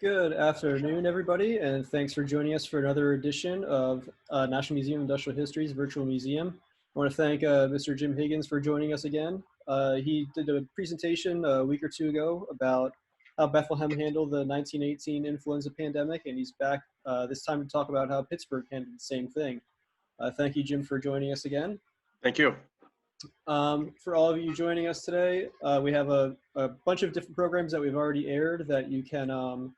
Good afternoon, everybody, and thanks for joining us for another edition of National Museum of Industrial History's Virtual Museum. I want to thank Mr. Jim Higgins for joining us again. He did a presentation a week or two ago about how Bethlehem handled the 1918 influenza pandemic, and he's back this time to talk about how Pittsburgh handled the same thing. Thank you, Jim, for joining us again. Thank you. For all of you joining us today, we have a bunch of different programs that we've already aired that you can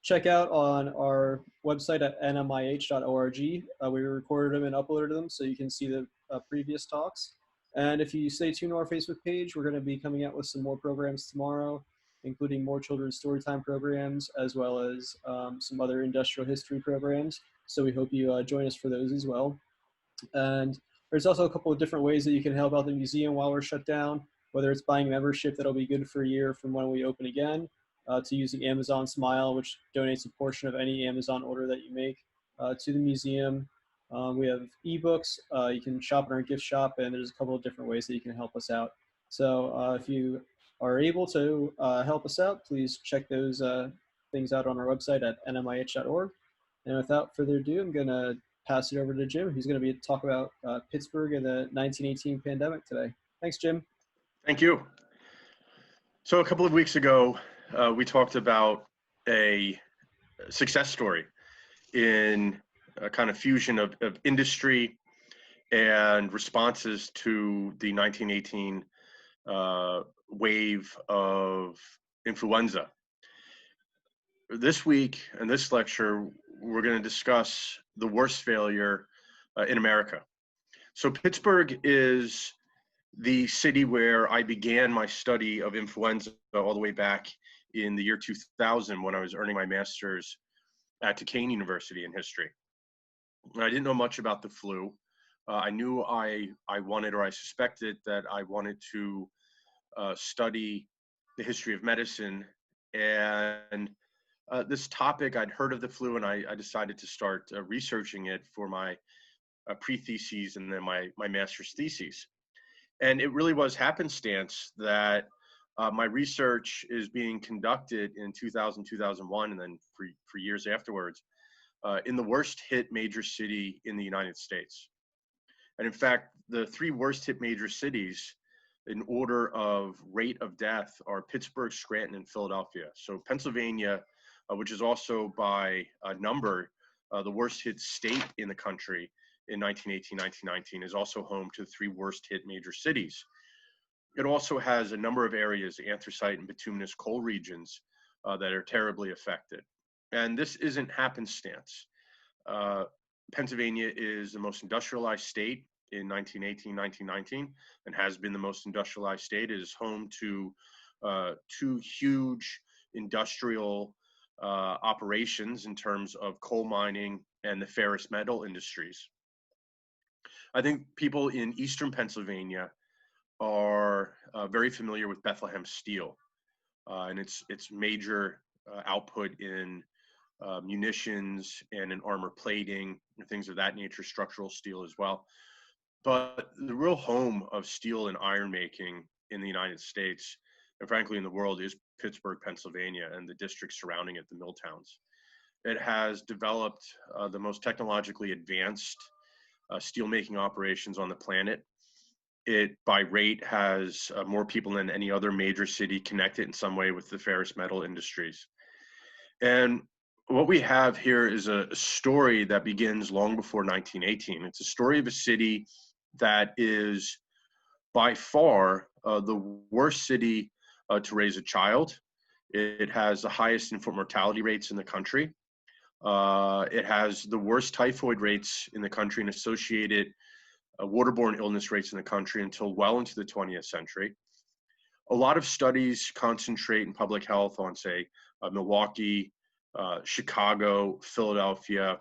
check out on our website at nmih.org. We recorded them and uploaded them so you can see the previous talks. And if you stay tuned to our Facebook page, we're going to be coming out with some more programs tomorrow, including more children's storytime programs, as well as some other industrial history programs. So we hope you join us for those as well. And there's also a couple of different ways that you can help out the museum while we're shut down, whether it's buying a membership that'll be good for a year from when we open again, to using Amazon Smile, which donates a portion of any Amazon order that you make to the museum. We have ebooks. You can shop in our gift shop, and there's a couple of different ways that you can help us out. So if you are able to help us out, please check those things out on our website at nmih.org. And without further ado, I'm going to pass it over to Jim, who's going to be talk about Pittsburgh and the 1918 pandemic today. Thanks, Jim. Thank you. So a couple of weeks ago, we talked about a success story in a kind of fusion of industry and responses to the 1918 wave of influenza. This week in this lecture, we're going to discuss the worst failure in America. So Pittsburgh is the city where I began my study of influenza all the way back in the year 2000 when I was earning my master's at Lehigh University in history. And I didn't know much about the flu. I knew I wanted, or I suspected that I wanted to study the history of medicine. And this topic, I'd heard of the flu, and I decided to start researching it for my pre-theses and then my master's theses. And it really was happenstance that my research is being conducted in 2000, 2001, and then for years afterwards, in the worst hit major city in the United States. And in fact, the three worst hit major cities in order of rate of death are Pittsburgh, Scranton, and Philadelphia. So Pennsylvania, which is also by number the worst hit state in the country in 1918, 1919, is also home to the three worst hit major cities. It also has a number of areas, anthracite and bituminous coal regions, that are terribly affected. And this isn't happenstance. Pennsylvania is the most industrialized state in 1918, 1919, and has been the most industrialized state. It is home to two huge industrial operations in terms of coal mining and the ferrous metal industries. I think people in eastern Pennsylvania are very familiar with Bethlehem steel and its major output in munitions and in armor plating and things of that nature, structural steel as well. But the real home of steel and iron making in the United States, and frankly in the world, is Pittsburgh, Pennsylvania, and the districts surrounding it, the mill towns. It has developed the most technologically advanced steelmaking operations on the planet. It, by rate, has more people than any other major city connected in some way with the ferrous metal industries. And what we have here is a story that begins long before 1918. It's a story of a city that is by far the worst city to raise a child. It has the highest infant mortality rates in the country. It has the worst typhoid rates in the country and associated waterborne illness rates in the country until well into the 20th century. A lot of studies concentrate in public health on, say, Milwaukee, Chicago, Philadelphia,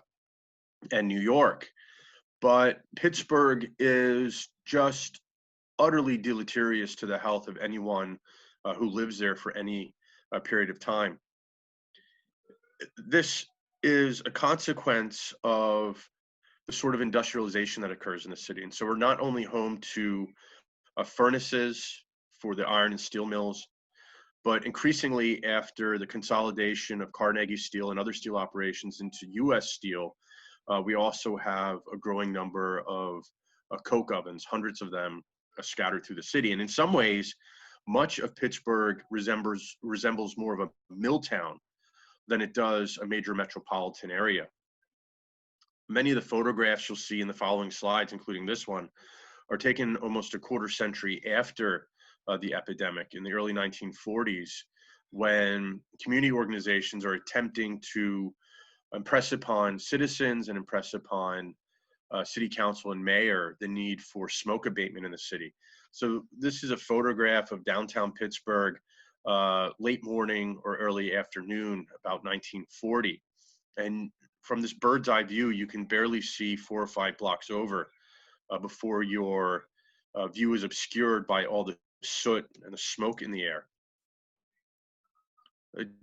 and New York. But Pittsburgh is just utterly deleterious to the health of anyone who lives there for any period of time. This is a consequence of the sort of industrialization that occurs in the city. And so we're not only home to furnaces for the iron and steel mills, But increasingly, after the consolidation of Carnegie Steel and other steel operations into U.S. Steel, we also have a growing number of coke ovens, hundreds of them scattered through the city. And in some ways, much of Pittsburgh resembles more of a mill town than it does a major metropolitan area. Many of the photographs you'll see in the following slides, including this one, are taken almost a quarter century after the epidemic in the early 1940s, when community organizations are attempting to impress upon citizens and impress upon city council and mayor the need for smoke abatement in the city. So this is a photograph of downtown Pittsburgh, late morning or early afternoon, about 1940. And from this bird's eye view, you can barely see 4 or 5 blocks over before your view is obscured by all the soot and the smoke in the air.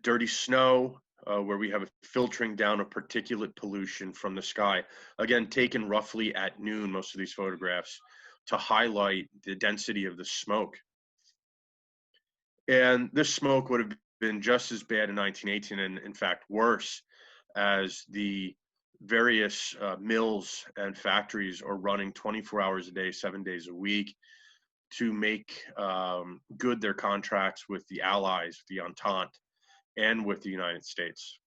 Dirty snow, where we have a filtering down of particulate pollution from the sky. Again, taken roughly at noon, most of these photographs, to highlight the density of the smoke. And this smoke would have been just as bad in 1918, and in fact worse, as the various mills and factories are running 24 hours a day, 7 days a week, to make good their contracts with the Allies, the Entente, and with the United States.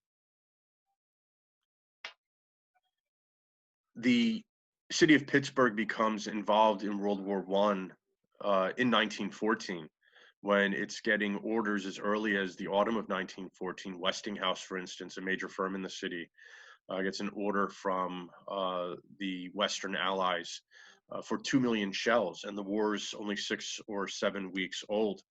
The city of Pittsburgh becomes involved in World War I in 1914, when it's getting orders as early as the autumn of 1914. Westinghouse, for instance, a major firm in the city, gets an order from the Western Allies for 2 million shells, and the war's only 6 or 7 weeks old.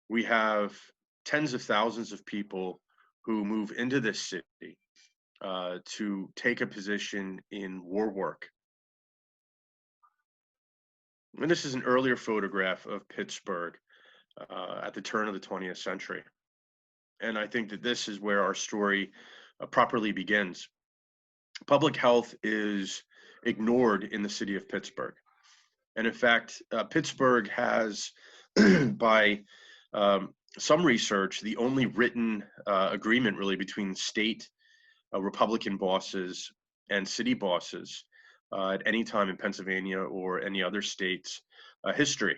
We have tens of thousands of people who move into this city to take a position in war work. And this is an earlier photograph of Pittsburgh at the turn of the 20th century. And I think that this is where our story properly begins. Public health is ignored in the city of Pittsburgh. And in fact, Pittsburgh has, by some research, the only written agreement really between state Republican bosses and city bosses at any time in Pennsylvania or any other state's history.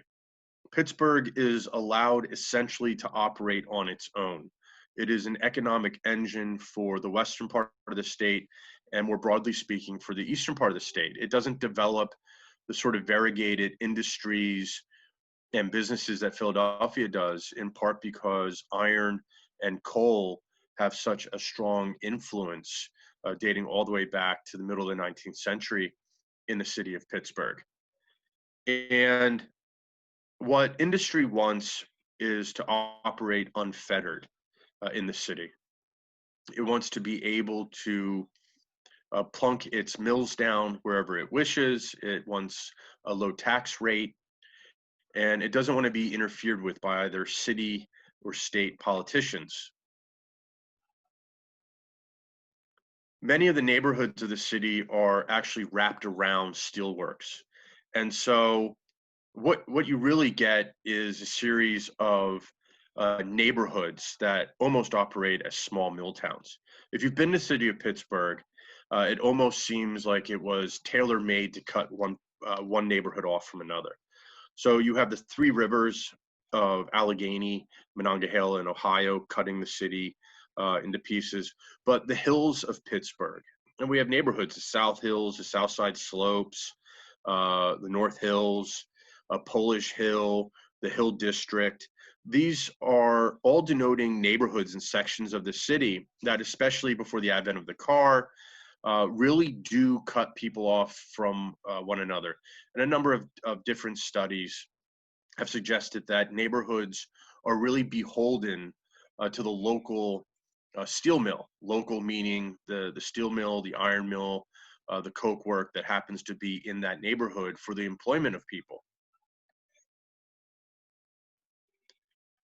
Pittsburgh is allowed essentially to operate on its own. It is an economic engine for the western part of the state, and more broadly speaking, for the eastern part of the state. It doesn't develop the sort of variegated industries and businesses that Philadelphia does, in part because iron and coal have such a strong influence dating all the way back to the middle of the 19th century in the city of Pittsburgh. And what industry wants is to operate unfettered in the city. It wants to be able to plunk its mills down wherever it wishes. It wants a low tax rate, and it doesn't want to be interfered with by either city or state politicians. Many of the neighborhoods of the city are actually wrapped around steelworks. And so what you really get is a series of neighborhoods that almost operate as small mill towns. If you've been to the city of Pittsburgh, it almost seems like it was tailor-made to cut one neighborhood off from another. So you have the 3 rivers of Allegheny, Monongahela, and Ohio cutting the city into pieces, but the hills of Pittsburgh, and we have neighborhoods, the South Hills, the South Side Slopes, the North Hills, Polish Hill, the Hill District. These are all denoting neighborhoods and sections of the city that, especially before the advent of the car, really do cut people off from one another. And a number of different studies have suggested that neighborhoods are really beholden to the local steel mill, local meaning the steel mill, the iron mill, the coke work that happens to be in that neighborhood for the employment of people.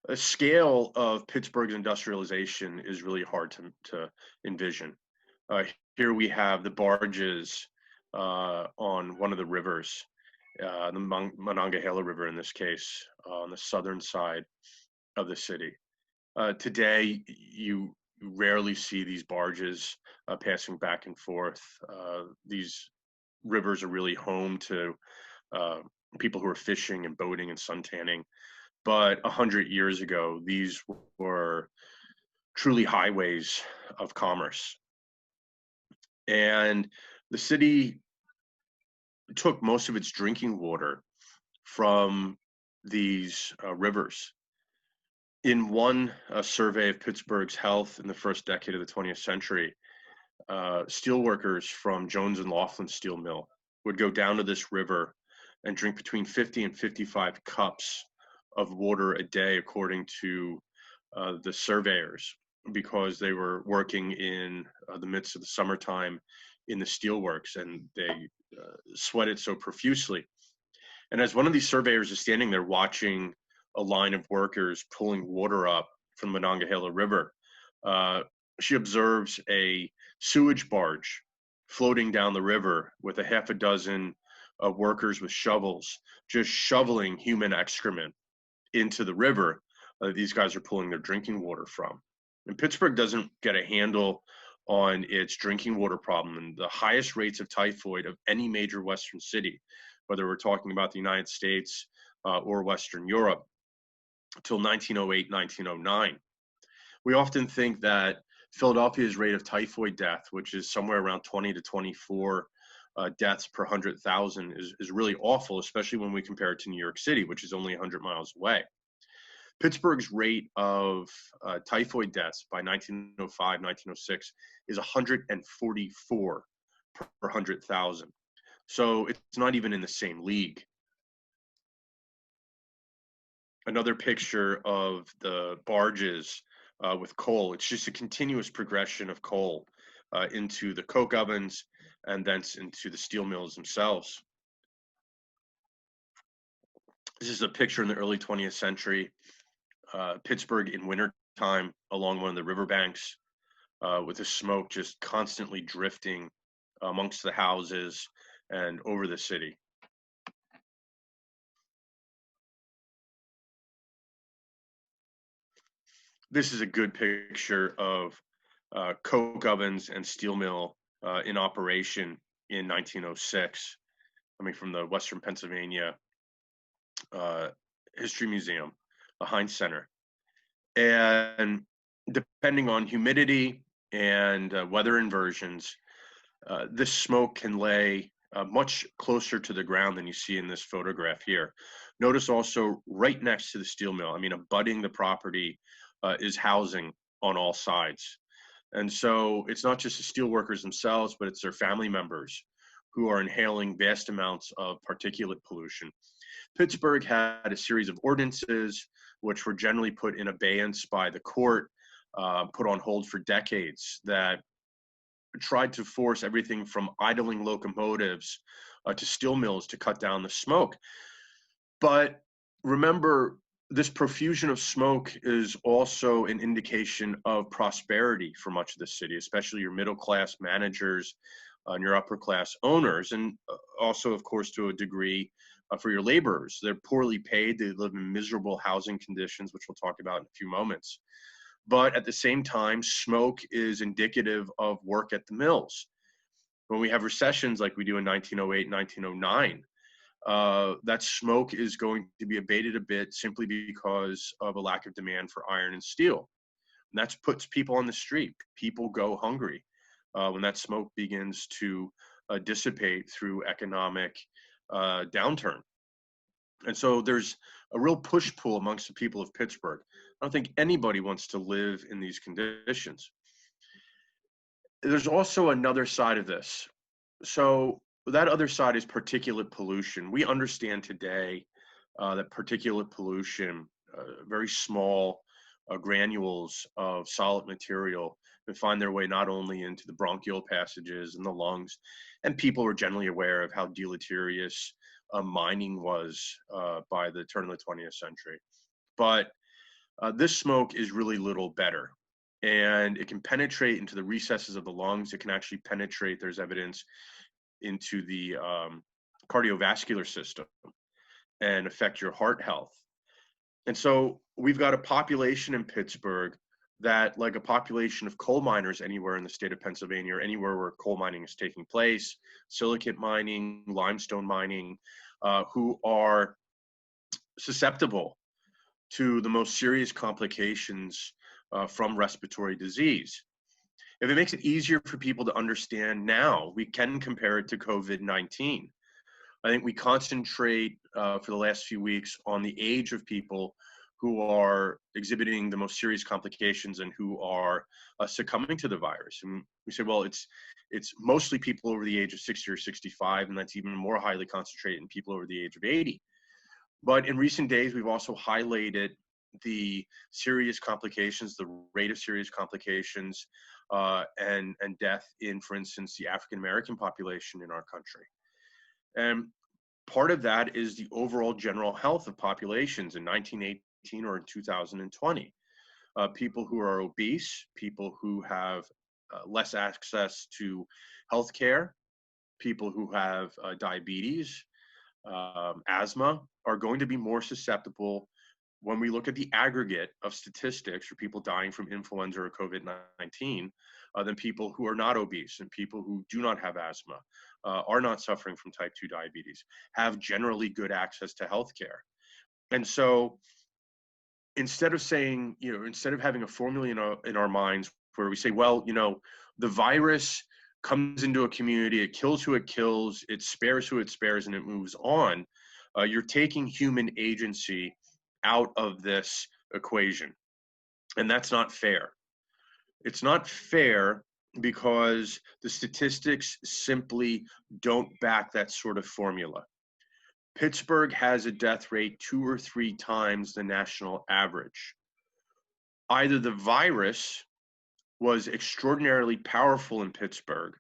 A scale of Pittsburgh's industrialization is really hard to envision. Here we have the barges on one of the rivers, the Monongahela River in this case, on the southern side of the city. Today, you rarely see these barges passing back and forth. These rivers are really home to people who are fishing and boating and suntanning. But 100 years ago, these were truly highways of commerce. And the city took most of its drinking water from these rivers. In one survey of Pittsburgh's health in the first decade of the 20th century, steelworkers from Jones and Laughlin steel mill would go down to this river and drink between 50 and 55 cups of water a day, according to the surveyors, because they were working in the midst of the summertime in the steelworks, and they sweated so profusely. And as one of these surveyors is standing there watching a line of workers pulling water up from the Monongahela River, she observes a sewage barge floating down the river with a half a dozen workers with shovels, just shoveling human excrement into the river these guys are pulling their drinking water from. And Pittsburgh doesn't get a handle on its drinking water problem, and the highest rates of typhoid of any major Western city, whether we're talking about the United States or Western Europe, until 1908, 1909. We often think that Philadelphia's rate of typhoid death, which is somewhere around 20 to 24 deaths per 100,000, is really awful, especially when we compare it to New York City, which is only 100 miles away. Pittsburgh's rate of typhoid deaths by 1905, 1906 is 144 per 100,000. So it's not even in the same league. Another picture of the barges with coal. It's just a continuous progression of coal into the coke ovens and thence into the steel mills themselves. This is a picture in the early 20th century. Pittsburgh in wintertime along one of the riverbanks with the smoke just constantly drifting amongst the houses and over the city. This is a good picture of coke ovens and steel mill in operation in 1906, coming from the Western Pennsylvania History Museum, the Heinz Center. And depending on humidity and weather inversions, this smoke can lay much closer to the ground than you see in this photograph here. Notice also right next to the steel mill, I mean, abutting the property is housing on all sides. And so it's not just the steel workers themselves, but it's their family members who are inhaling vast amounts of particulate pollution. Pittsburgh had a series of ordinances which were generally put in abeyance by the court, put on hold for decades, that tried to force everything from idling locomotives to steel mills to cut down the smoke. But remember, this profusion of smoke is also an indication of prosperity for much of the city, especially your middle class managers and your upper class owners, and also, of course, to a degree, for your laborers. They're poorly paid, they live in miserable housing conditions, which we'll talk about in a few moments. But at the same time, smoke is indicative of work at the mills. When we have recessions like we do in 1908, 1909, that smoke is going to be abated a bit simply because of a lack of demand for iron and steel. And that puts people on the street. People go hungry when that smoke begins to dissipate through economic downturn. And so there's a real push-pull amongst the people of Pittsburgh. I don't think anybody wants to live in these conditions. There's also another side of this. So that other side is particulate pollution. We understand today that particulate pollution, very small granules of solid material, that find their way not only into the bronchial passages and the lungs, and people are generally aware of how deleterious mining was by the turn of the 20th century. But this smoke is really little better. And it can penetrate into the recesses of the lungs. It can actually penetrate, there's evidence, into the cardiovascular system and affect your heart health. And so we've got a population in Pittsburgh that, like a population of coal miners anywhere in the state of Pennsylvania or anywhere where coal mining is taking place, silicate mining, limestone mining, who are susceptible to the most serious complications from respiratory disease. If it makes it easier for people to understand now, we can compare it to COVID-19. I think we concentrate for the last few weeks on the age of people who are exhibiting the most serious complications and who are succumbing to the virus. And we say, well, it's mostly people over the age of 60 or 65, and that's even more highly concentrated in people over the age of 80. But in recent days, we've also highlighted the serious complications, the rate of serious complications, and death in, for instance, the African-American population in our country. And part of that is the overall general health of populations in 1918 or in 2020. People who are obese, people who have less access to healthcare, people who have diabetes, asthma, are going to be more susceptible when we look at the aggregate of statistics for people dying from influenza or COVID-19 than people who are not obese and people who do not have asthma, are not suffering from type 2 diabetes, have generally good access to healthcare. And so instead of saying, instead of having a formula in our minds where we say, well, the virus comes into a community, it kills who it kills, it spares who it spares, and it moves on, you're taking human agency out of this equation. And that's not fair. It's not fair because the statistics simply don't back that sort of formula. Pittsburgh has a death rate 2 or 3 times the national average. Either the virus was extraordinarily powerful in Pittsburgh,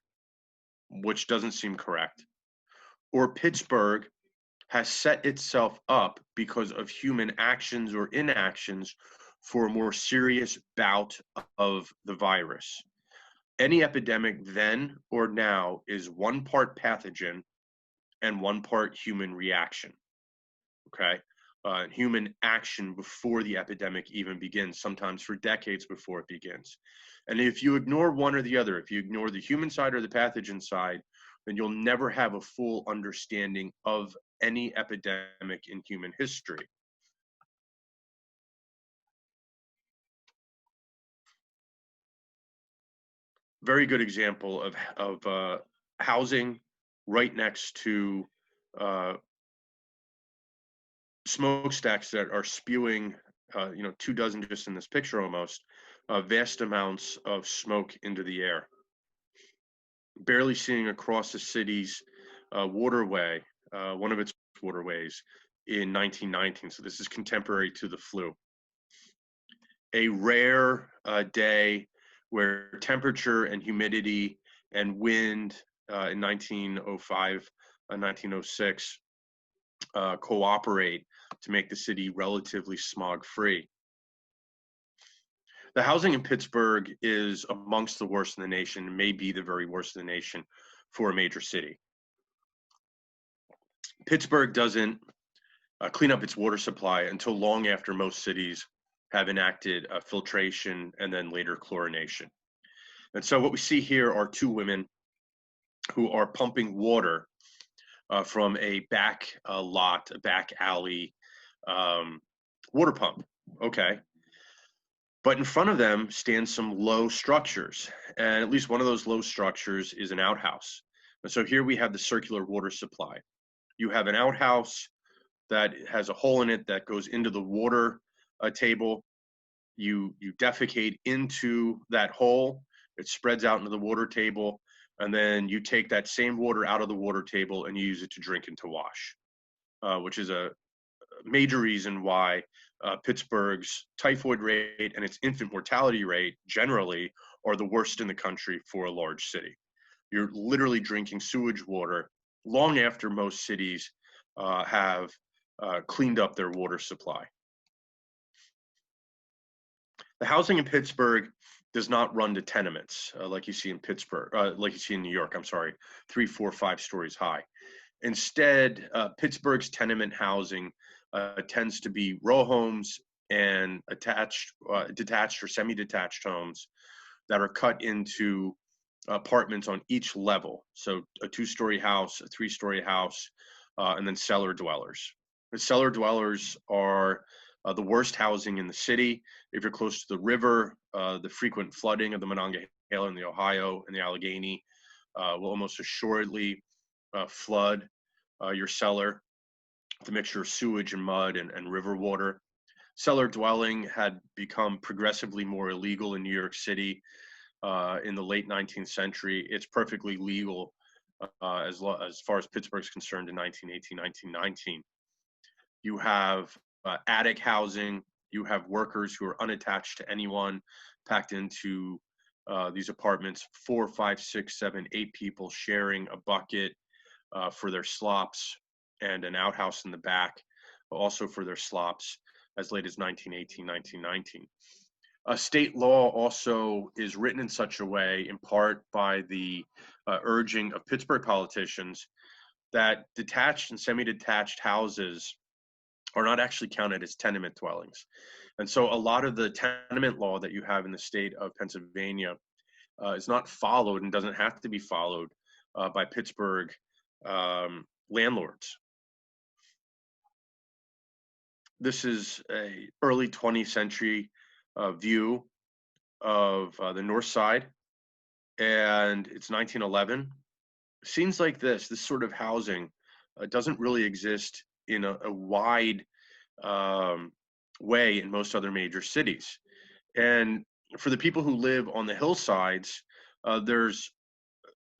which doesn't seem correct, or Pittsburgh has set itself up because of human actions or inactions for a more serious bout of the virus. Any epidemic then or now is 1 part pathogen and 1 part human reaction, okay? Human action before the epidemic even begins, sometimes for decades before it begins. And if you ignore one or the other, if you ignore the human side or the pathogen side, then you'll never have a full understanding of any epidemic in human history. Very good example of housing right next to smokestacks that are spewing, 2 dozen just in this picture almost, vast amounts of smoke into the air. Barely seeing across the city's waterway, one of its waterways, in 1919. So this is contemporary to the flu. A rare day where temperature and humidity and wind in 1905, 1906 cooperate to make the city relatively smog-free. The housing in Pittsburgh is amongst the worst in the nation, may be the very worst in the nation for a major city. Pittsburgh doesn't clean up its water supply until long after most cities have enacted filtration and then later chlorination. And so what we see here are 2 women who are pumping water from a back lot, a back alley water pump, okay? But in front of them stand some low structures, and at least one of those low structures is an outhouse. And so here we have the circular water supply. You have an outhouse that has a hole in it that goes into the water table. You defecate into that hole, it spreads out into the water table, and then you take that same water out of the water table and you use it to drink and to wash, which is a major reason why Pittsburgh's typhoid rate and its infant mortality rate generally are the worst in the country for a large city. You're literally drinking sewage water long after most cities have cleaned up their water supply. The housing in Pittsburgh does not run to tenements like you see in Pittsburgh, like you see in New York, I'm sorry, 3, 4, 5 stories high. Instead, Pittsburgh's tenement housing tends to be row homes and detached or semi-detached homes that are cut into apartments on each level. So a 2-story house, a 3-story house, and then cellar dwellers. The cellar dwellers are the worst housing in the city. If you're close to the river, the frequent flooding of the Monongahela and the Ohio and the Allegheny will almost assuredly flood your cellar, the mixture of sewage and mud and river water. Cellar dwelling had become progressively more illegal in New York City in the late 19th century. It's perfectly legal as far as Pittsburgh's concerned in 1918, 1919. You have attic housing. You have workers who are unattached to anyone, packed into these apartments, 4, 5, 6, 7, 8 people sharing a bucket for their slops and an outhouse in the back, also for their slops, as late as 1918, 1919. State law also is written in such a way, in part by the urging of Pittsburgh politicians, that detached and semi-detached houses are not actually counted as tenement dwellings. And so a lot of the tenement law that you have in the state of Pennsylvania is not followed and doesn't have to be followed by Pittsburgh landlords. This is a early 20th century view of the North Side, and it's 1911. Scenes like this sort of housing doesn't really exist in a wide way in most other major cities. And for the people who live on the hillsides, there's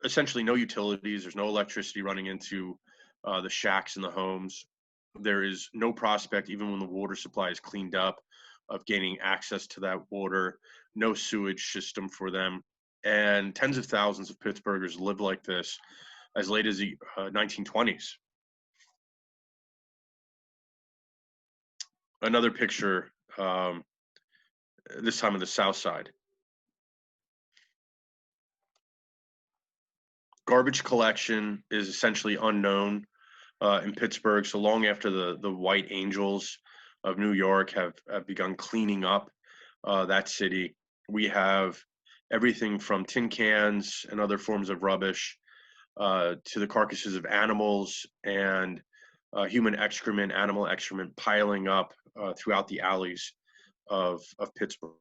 essentially no utilities. There's no electricity running into the shacks and the homes. There is no prospect, even when the water supply is cleaned up, of gaining access to that water, no sewage system for them. And tens of thousands of Pittsburghers live like this as late as the 1920s. Another picture, this time on the South Side. Garbage collection is essentially unknown in Pittsburgh. So long after the White Angels of New York have begun cleaning up that city, we have everything from tin cans and other forms of rubbish to the carcasses of animals and human excrement, animal excrement piling up throughout the alleys of Pittsburgh.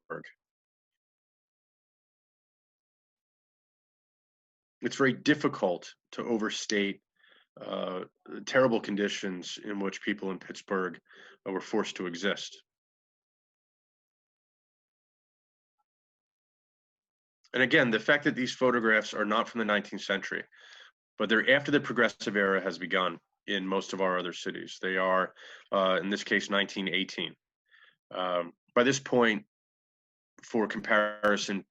It's very difficult to overstate the terrible conditions in which people in Pittsburgh were forced to exist. And again, the fact that these photographs are not from the 19th century, but they're after the progressive era has begun in most of our other cities. They are, in this case, 1918. By this point, for comparison,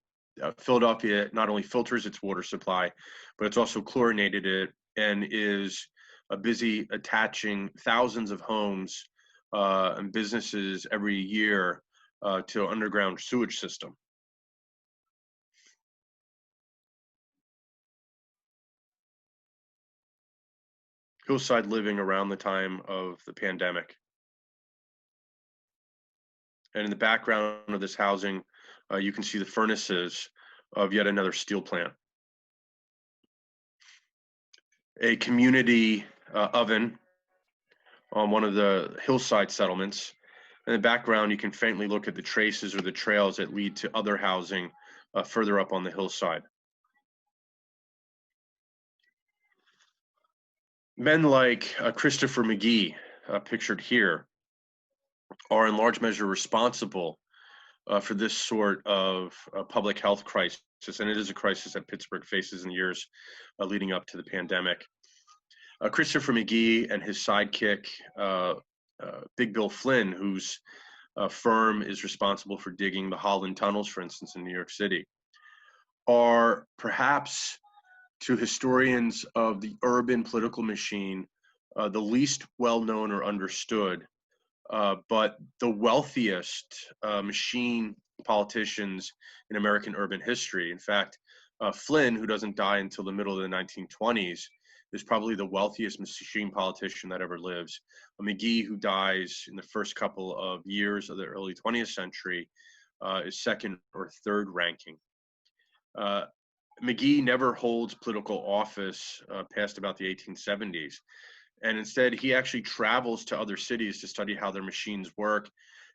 Philadelphia not only filters its water supply, but it's also chlorinated it and is busy attaching thousands of homes and businesses every year to an underground sewage system. Hillside living around the time of the pandemic. And in the background of this housing, you can see the furnaces of yet another steel plant. A community oven on one of the hillside settlements. In the background, you can faintly look at the traces or the trails that lead to other housing further up on the hillside. Men like Christopher McGee, pictured here, are in large measure responsible for this sort of public health crisis, and it is a crisis that Pittsburgh faces in the years leading up to the pandemic. Christopher McGee and his sidekick, Big Bill Flynn, whose firm is responsible for digging the Holland tunnels, for instance, in New York City, are perhaps, to historians of the urban political machine, the least well-known or understood, but the wealthiest machine politicians in American urban history. In fact, Flynn, who doesn't die until the middle of the 1920s, is probably the wealthiest machine politician that ever lives. McGee, who dies in the first couple of years of the early 20th century, is second or third ranking. McGee never holds political office past about the 1870s. And instead, he actually travels to other cities to study how their machines work.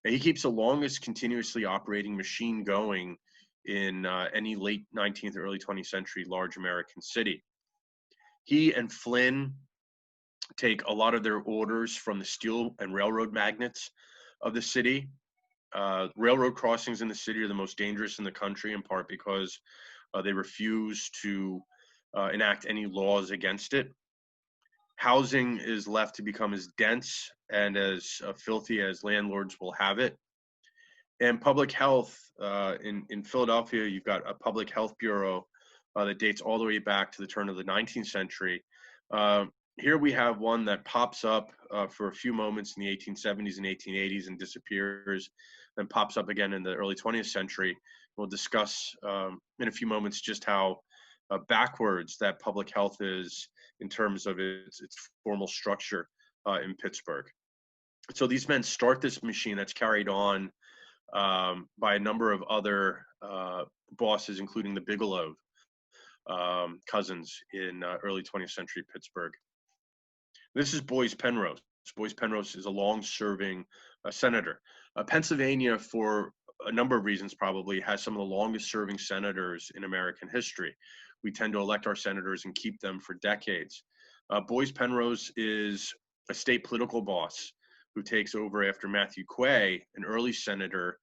And he keeps the longest continuously operating machine going in any late 19th or early 20th century large American city. He and Flynn take a lot of their orders from the steel and railroad magnates of the city. Railroad crossings in the city are the most dangerous in the country, in part because they refuse to enact any laws against it. Housing is left to become as dense and as filthy as landlords will have it. And public health, in Philadelphia, you've got a public health bureau that dates all the way back to the turn of the 19th century. Here we have one that pops up for a few moments in the 1870s and 1880s and disappears, then pops up again in the early 20th century. We'll discuss in a few moments just how backwards that public health is in terms of its formal structure in Pittsburgh. So these men start this machine that's carried on by a number of other bosses, including the Bigelow cousins in early 20th century Pittsburgh. This is Boyce Penrose. Boyce Penrose is a long-serving senator. Pennsylvania, for a number of reasons probably, has some of the longest-serving senators in American history. We tend to elect our senators and keep them for decades. Boyce Penrose is a state political boss who takes over after Matthew Quay, an early senator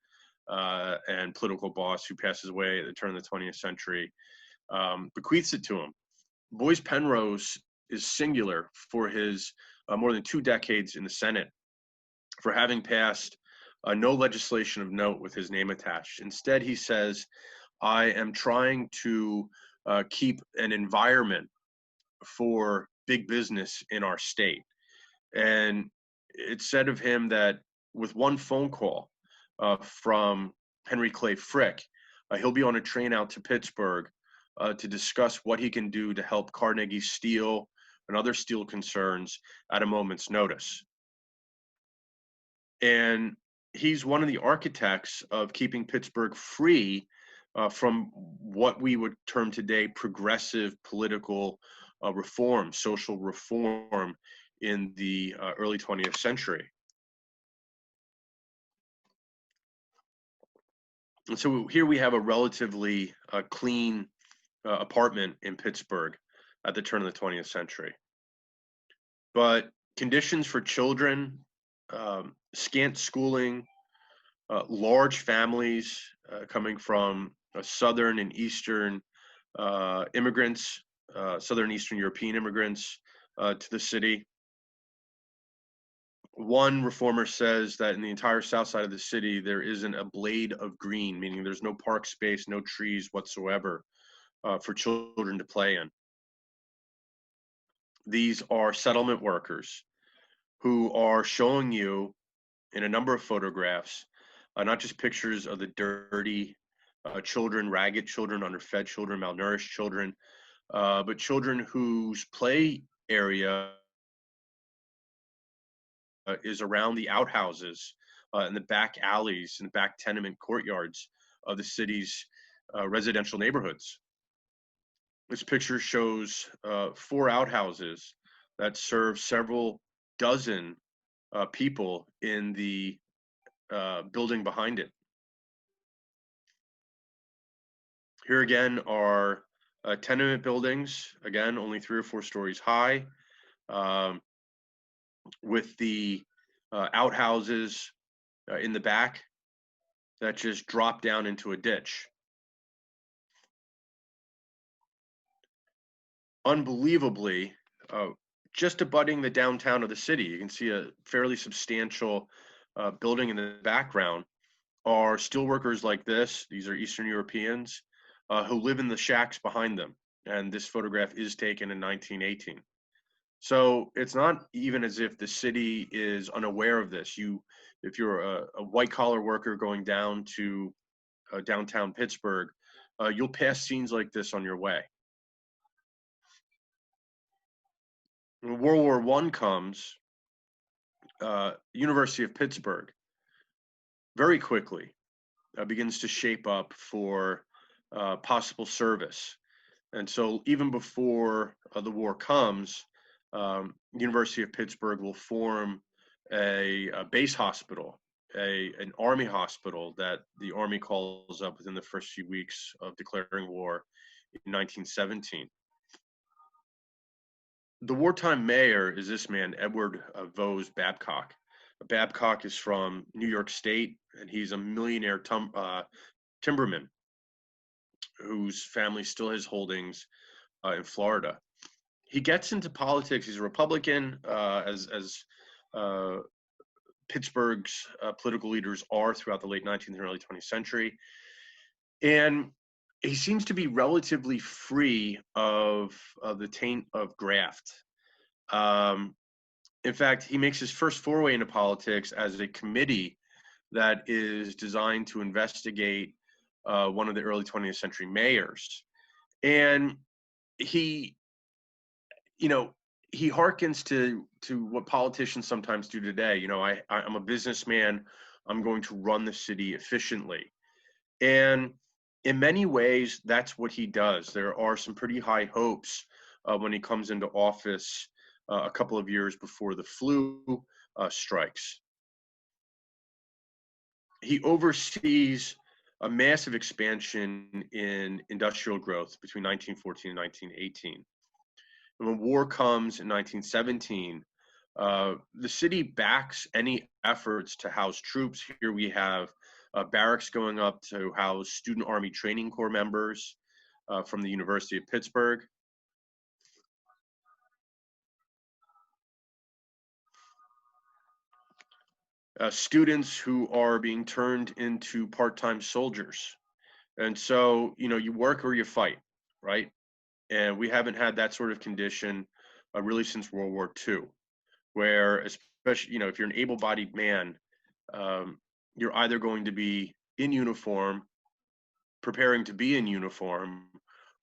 and political boss who passes away at the turn of the 20th century, bequeaths it to him. Boyce Penrose is singular for his more than 2 decades in the Senate, for having passed no legislation of note with his name attached. Instead, he says, I am trying to keep an environment for big business in our state. And it's said of him that with one phone call from Henry Clay Frick, he'll be on a train out to Pittsburgh to discuss what he can do to help Carnegie Steel and other steel concerns at a moment's notice. And he's one of the architects of keeping Pittsburgh free from what we would term today progressive political reform, social reform in the early 20th century. And so here we have a relatively clean apartment in Pittsburgh at the turn of the 20th century. But conditions for children, scant schooling, large families coming from Southern and Eastern immigrants, Southern and Eastern European immigrants to the city. One reformer says that in the entire south side of the city, there isn't a blade of green, meaning there's no park space, no trees whatsoever for children to play in. These are settlement workers who are showing you in a number of photographs, not just pictures of the dirty children, ragged children, underfed children, malnourished children, but children whose play area is around the outhouses and the back alleys and back tenement courtyards of the city's residential neighborhoods. This picture shows 4 outhouses that serve several dozen people in the building behind it. Here again are tenement buildings, again, only 3 or 4 stories high, with the outhouses in the back that just drop down into a ditch. Unbelievably, just abutting the downtown of the city, you can see a fairly substantial building in the background, are steelworkers like this. These are Eastern Europeans who live in the shacks behind them. And this photograph is taken in 1918. So it's not even as if the city is unaware of this. If you're a white collar worker going down to downtown Pittsburgh, you'll pass scenes like this on your way. When World War I comes, University of Pittsburgh very quickly begins to shape up for possible service. And so even before the war comes, University of Pittsburgh will form a base hospital, an army hospital that the army calls up within the first few weeks of declaring war in 1917. The wartime mayor is this man, Edward Vose Babcock. Babcock is from New York State, and he's a millionaire timberman whose family still has holdings in Florida. He gets into politics. He's a Republican, as Pittsburgh's political leaders are throughout the late 19th and early 20th century. And he seems to be relatively free of the taint of graft. In fact, he makes his first foray into politics as a committee that is designed to investigate one of the early 20th century mayors. And he, he hearkens to what politicians sometimes do today. I'm a businessman. I'm going to run the city efficiently. And in many ways, that's what he does. There are some pretty high hopes when he comes into office a couple of years before the flu strikes. He oversees a massive expansion in industrial growth between 1914 and 1918. And when war comes in 1917, the city backs any efforts to house troops. Here we have barracks going up to house student army training corps members from the University of Pittsburgh. Students who are being turned into part-time soldiers. And so, you work or you fight, right? And we haven't had that sort of condition really since World War II, where especially, if you're an able-bodied man, you're either going to be in uniform, preparing to be in uniform,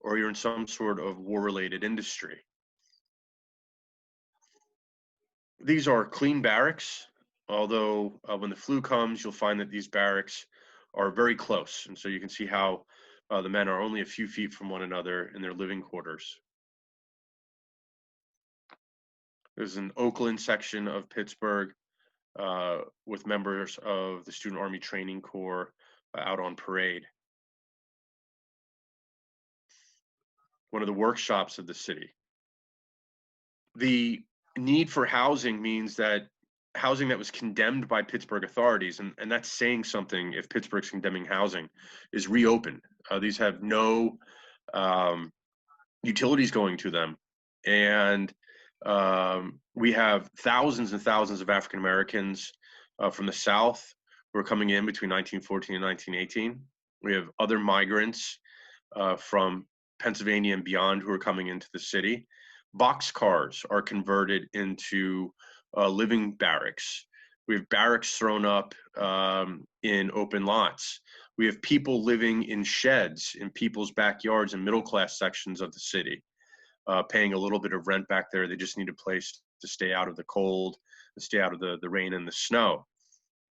or you're in some sort of war-related industry. These are clean barracks, although when the flu comes, you'll find that these barracks are very close. And so you can see how the men are only a few feet from one another in their living quarters. There's an Oakland section of Pittsburgh with members of the Student Army Training Corps out on parade. One of the workshops of the city. The need for housing means that housing that was condemned by Pittsburgh authorities, and that's saying something if Pittsburgh's condemning housing, is reopened. These have no utilities going to them. And we have thousands and thousands of African Americans from the South who are coming in between 1914 and 1918. We have other migrants from Pennsylvania and beyond who are coming into the city. Boxcars are converted into living barracks. We have barracks thrown up in open lots. We have people living in sheds in people's backyards and middle-class sections of the city, paying a little bit of rent back there. They just need a place to stay out of the cold, to stay out of the rain and the snow.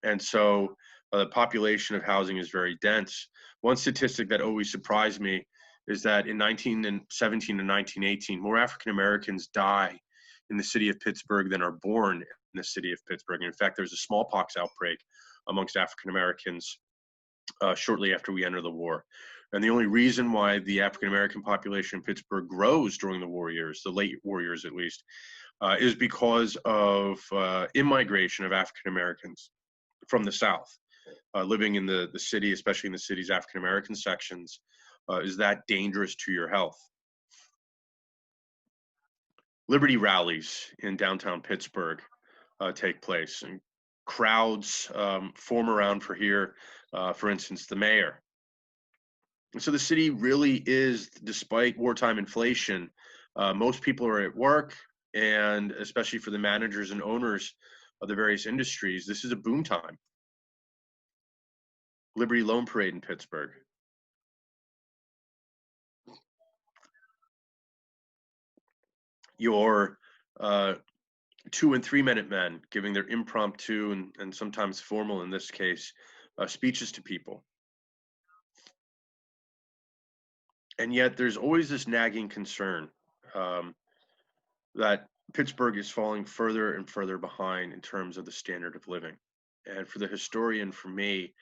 And so the population of housing is very dense. One statistic that always surprised me is that in 1917 and 1918, more African Americans die in the city of Pittsburgh than are born in the city of Pittsburgh. And in fact, there was a smallpox outbreak amongst African Americans shortly after we entered the war. And the only reason why the African American population in Pittsburgh grows during the war years, the late war years at least, is because of immigration of African Americans from the South. Living in the city, especially in the city's African American sections, is that dangerous to your health. Liberty rallies in downtown Pittsburgh take place, and crowds form around for instance, the mayor. And so the city really is, despite wartime inflation, most people are at work, and especially for the managers and owners of the various industries, this is a boom time. Liberty Loan Parade in Pittsburgh. Your 2 and 3 minute men giving their impromptu and sometimes formal, in this case, speeches to people. And yet there's always this nagging concern that Pittsburgh is falling further and further behind in terms of the standard of living. And for the historian, for me,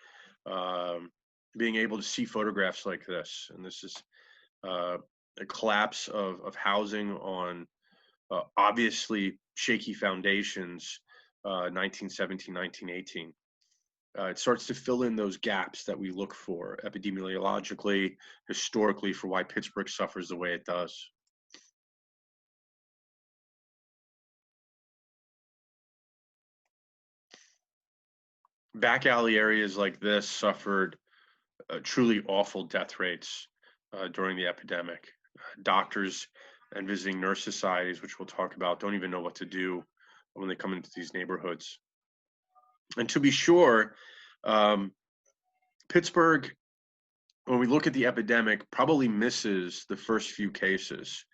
being able to see photographs like this, and this is a collapse of housing on obviously shaky foundations, 1917, 1918. It starts to fill in those gaps that we look for epidemiologically, historically, for why Pittsburgh suffers the way it does. Back alley areas like this suffered truly awful death rates during the epidemic. Doctors and visiting nurse societies, which we'll talk about, don't even know what to do when they come into these neighborhoods. And to be sure, Pittsburgh, when we look at the epidemic, probably misses the first few cases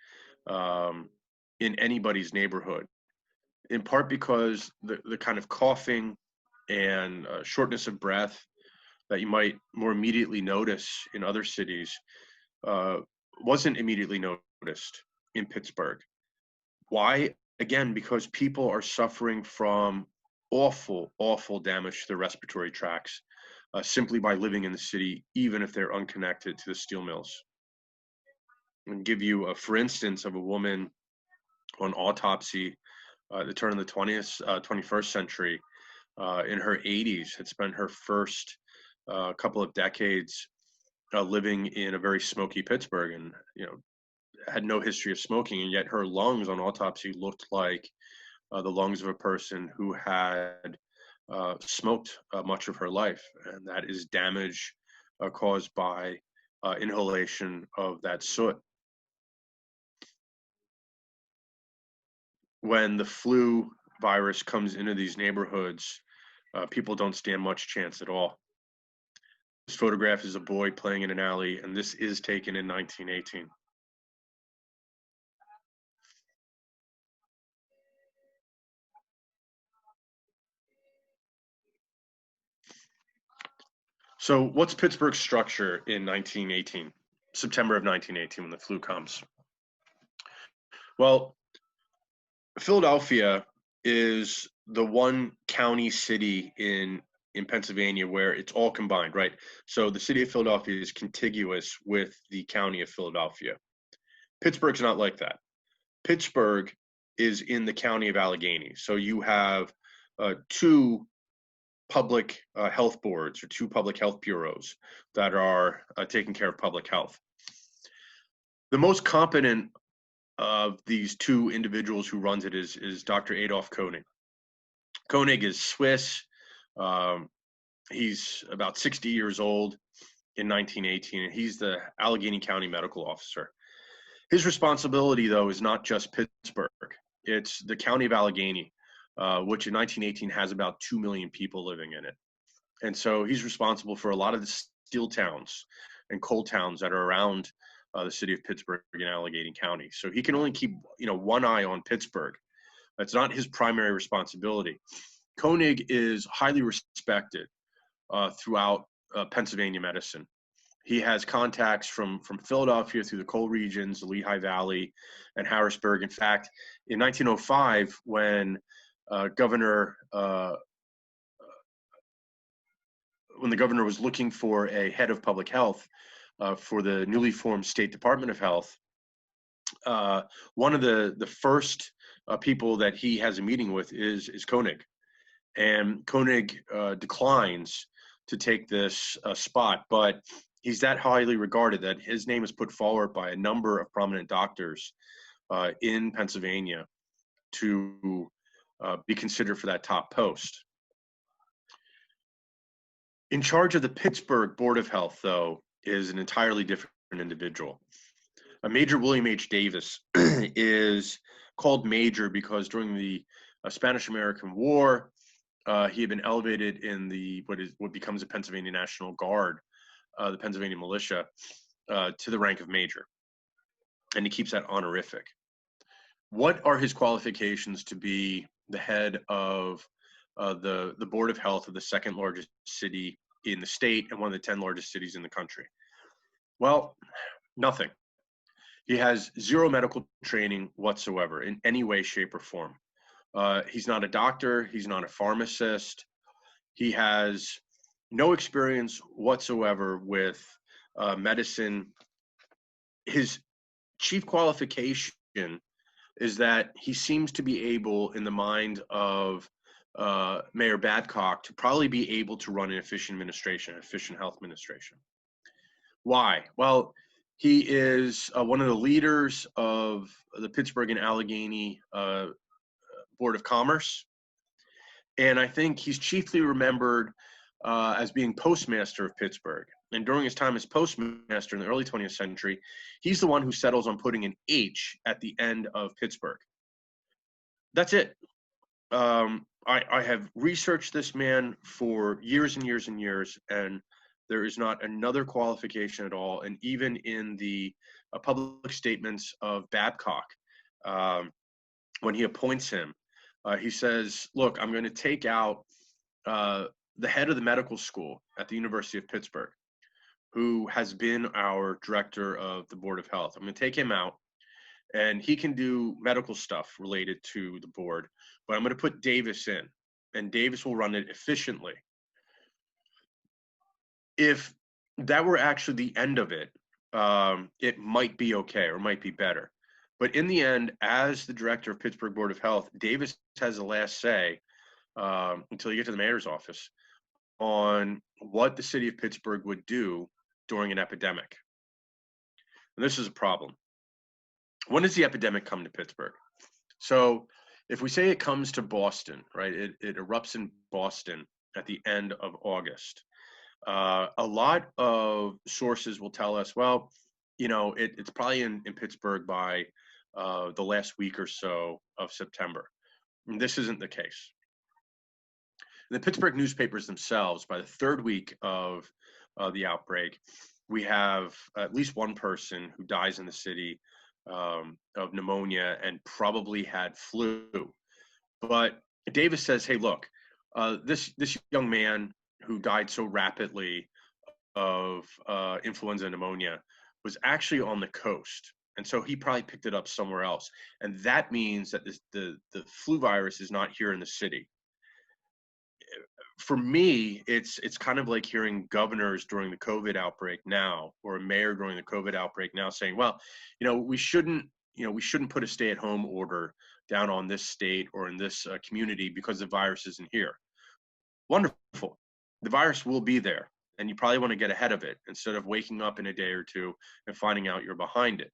in anybody's neighborhood, in part because the kind of coughing and shortness of breath that you might more immediately notice in other cities wasn't immediately noticed in Pittsburgh. Why? Again, because people are suffering from awful, awful damage to their respiratory tracts simply by living in the city, even if they're unconnected to the steel mills. And give you a for instance of a woman on autopsy at the turn of the 21st century, in her 80s, had spent her first couple of decades living in a very smoky Pittsburgh, and had no history of smoking, and yet her lungs on autopsy looked like the lungs of a person who had smoked much of her life, and that is damage caused by inhalation of that soot. When the flu virus comes into these neighborhoods, people don't stand much chance at all. This photograph is a boy playing in an alley, and this is taken in 1918. So what's Pittsburgh's structure in 1918, September of 1918, when the flu comes? Well, Philadelphia is the one county city in Pennsylvania where it's all combined, right? So the city of Philadelphia is contiguous with the county of Philadelphia. Pittsburgh's not like that. Pittsburgh is in the county of Allegheny. So you have two public health boards, or two public health bureaus that are taking care of public health. The most competent of these two individuals who runs it is Dr. Adolf Koenig. Koenig is Swiss. He's about 60 years old in 1918, and he's the Allegheny County medical officer. His responsibility, though, is not just Pittsburgh. It's the county of Allegheny, which in 1918 has about 2 million people living in it. And so he's responsible for a lot of the steel towns and coal towns that are around the city of Pittsburgh in Allegheny County. So he can only keep one eye on Pittsburgh. That's not his primary responsibility. Koenig is highly respected throughout Pennsylvania medicine. He has contacts from Philadelphia through the coal regions, the Lehigh Valley, and Harrisburg. In fact, in 1905, when the governor was looking for a head of public health for the newly formed State Department of Health, one of the first people that he has a meeting with is Koenig. And Koenig declines to take this spot, but he's that highly regarded that his name is put forward by a number of prominent doctors in Pennsylvania to be considered for that top post. In charge of the Pittsburgh Board of Health, though, is an entirely different individual. Major William H. Davis is called Major because during the Spanish-American War, he had been elevated in what becomes the Pennsylvania National Guard, the Pennsylvania militia, to the rank of Major, and he keeps that honorific. what are his qualifications to be the head of the Board of Health of the second largest city in the state and one of the 10 largest cities in the country? Well, nothing. He has zero medical training whatsoever in any way, shape, or form. He's not a doctor. He's not a pharmacist. He has no experience whatsoever with medicine. His chief qualification is that he seems to be able, in the mind of Mayor Babcock, to probably be able to run an efficient administration, efficient health administration. Why? Well, he is one of the leaders of the Pittsburgh and Allegheny Board of Commerce. And I think he's chiefly remembered as being postmaster of Pittsburgh. And during his time as postmaster in the early 20th century, he's the one who settles on putting an H at the end of Pittsburgh. That's it. I have researched this man for years and years and years, and there is not another qualification at all. And even in the public statements of Babcock, when he appoints him, he says, look, I'm going to take out the head of the medical school at the University of Pittsburgh, who has been our director of the Board of Health. I'm going to take him out, and he can do medical stuff related to the board, but I'm going to put Davis in, and Davis will run it efficiently. If that were actually the end of it, it might be okay or might be better. But in the end, as the director of Pittsburgh Board of Health, Davis has the last say until you get to the mayor's office on what the city of Pittsburgh would do during an epidemic. And this is a problem. When does the epidemic come to Pittsburgh? So if we say it comes to Boston, right, it erupts in Boston at the end of August. A lot of sources will tell us, well, you know, it's probably in Pittsburgh by the last week or so of September. And this isn't the case. The Pittsburgh newspapers themselves, by the third week of the outbreak, we have at least one person who dies in the city of pneumonia and probably had flu. But Davis says, hey, look, this young man who died so rapidly of influenza and pneumonia was actually on the coast. And so he probably picked it up somewhere else. And that means that the flu virus is not here in the city. For me, it's kind of like hearing governors during the COVID outbreak now, or a mayor during the COVID outbreak now saying, well, you know, we shouldn't put a stay-at-home order down on this state or in this community because the virus isn't here. Wonderful. The virus will be there, and you probably want to get ahead of it instead of waking up in a day or two and finding out you're behind it.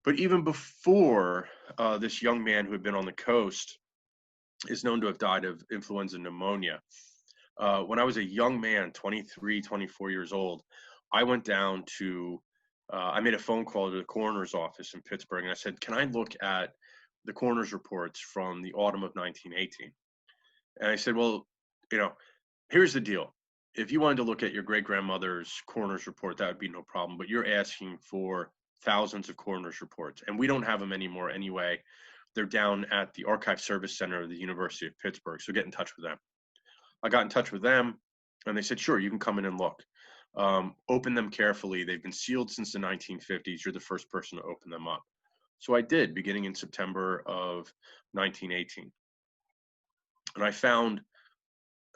But even before this young man who had been on the coast is known to have died of influenza pneumonia, when I was a young man, 23, 24 years old, I went down to, I made a phone call to the coroner's office in Pittsburgh, and I said, can I look at the coroner's reports from the autumn of 1918? And I said, well, you know, here's the deal. If you wanted to look at your great-grandmother's coroner's report, that would be no problem, but you're asking for thousands of coroner's reports, and we don't have them anymore anyway. They're down at the Archive Service Center of the University of Pittsburgh, so get in touch with them. I got in touch with them, and they said, sure, you can come in and look. Open them carefully. They've been sealed since the 1950s. You're the first person to open them up. So I did, beginning in September of 1918. And I found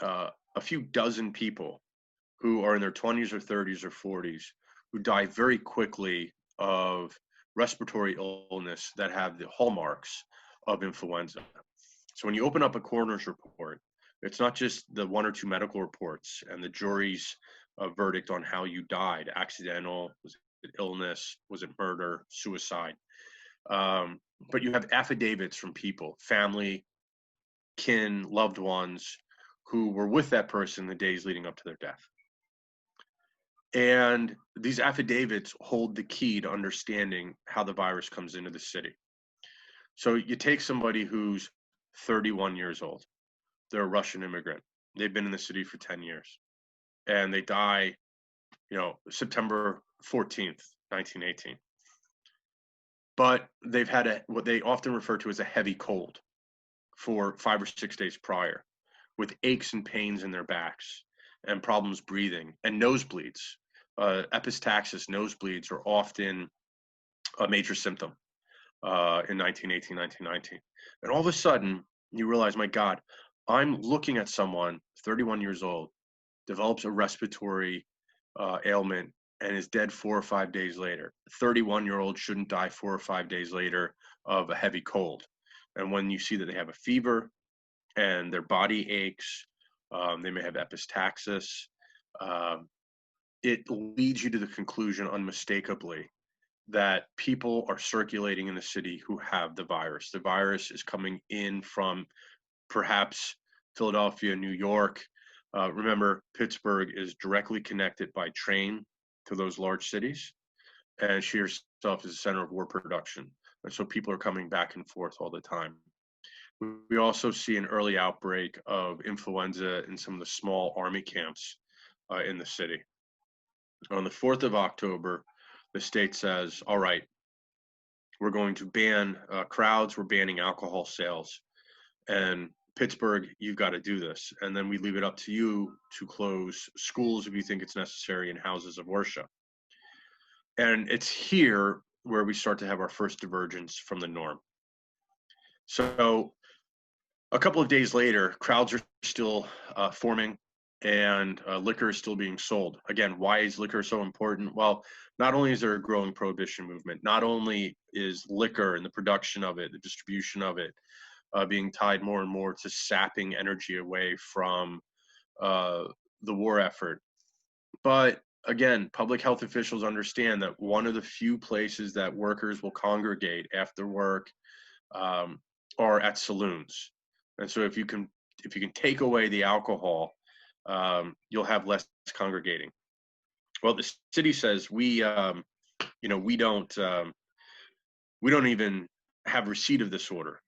a few dozen people who are in their 20s or 30s or 40s who die very quickly of respiratory illness that have the hallmarks of influenza. So when you open up a coroner's report, it's not just the one or two medical reports and the jury's verdict on how you died. Accidental, was it illness, was it murder, suicide? But you have affidavits from people, family, kin, loved ones who were with that person the days leading up to their death. And these affidavits hold the key to understanding how the virus comes into the city. So you take somebody who's 31 years old. They're a Russian immigrant. They've been in the city for 10 years. And they die, you know, September 14th, 1918. but they've had what they often refer to as a heavy cold for 5 or 6 days prior, with aches and pains in their backs and problems breathing and nosebleeds. Epistaxis, nosebleeds, are often a major symptom in 1918, 1919. And all of a sudden, you realize, my God, I'm looking at someone, 31 years old, develops a respiratory ailment and is dead 4 or 5 days later. A 31-year-old shouldn't die 4 or 5 days later of a heavy cold. And when you see that they have a fever and their body aches, they may have epistaxis, it leads you to the conclusion unmistakably that people are circulating in the city who have the virus. The virus is coming in from perhaps Philadelphia, New York. Remember, Pittsburgh is directly connected by train to those large cities, and she herself is a center of war production. And so people are coming back and forth all the time. We also see an early outbreak of influenza in some of the small army camps in the city. On the 4th of October, the state says, all right, we're going to ban crowds, we're banning alcohol sales. And Pittsburgh, you've got to do this. And then we leave it up to you to close schools if you think it's necessary and houses of worship. And it's here where we start to have our first divergence from the norm. So a couple of days later, crowds are still forming, and liquor is still being sold. Again, why is liquor so important? Well, not only is there a growing prohibition movement, not only is liquor and the production of it, the distribution of it, being tied more and more to sapping energy away from the war effort, but again, public health officials understand that one of the few places that workers will congregate after work are at saloons. And so if you can take away the alcohol, you'll have less congregating. Well, the city says we don't even have receipt of this order.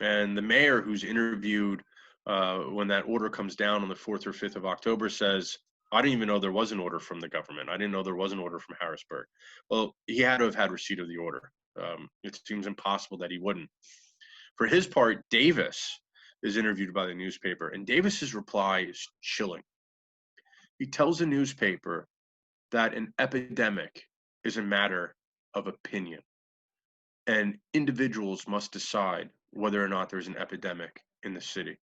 And the mayor, who's interviewed when that order comes down on the 4th or 5th of October, says, I didn't even know there was an order from the government. I didn't know there was an order from Harrisburg. Well, he had to have had receipt of the order. It seems impossible that he wouldn't. For his part, Davis is interviewed by the newspaper, and Davis's reply is chilling. He tells the newspaper that an epidemic is a matter of opinion, and individuals must decide whether or not there's an epidemic in the city.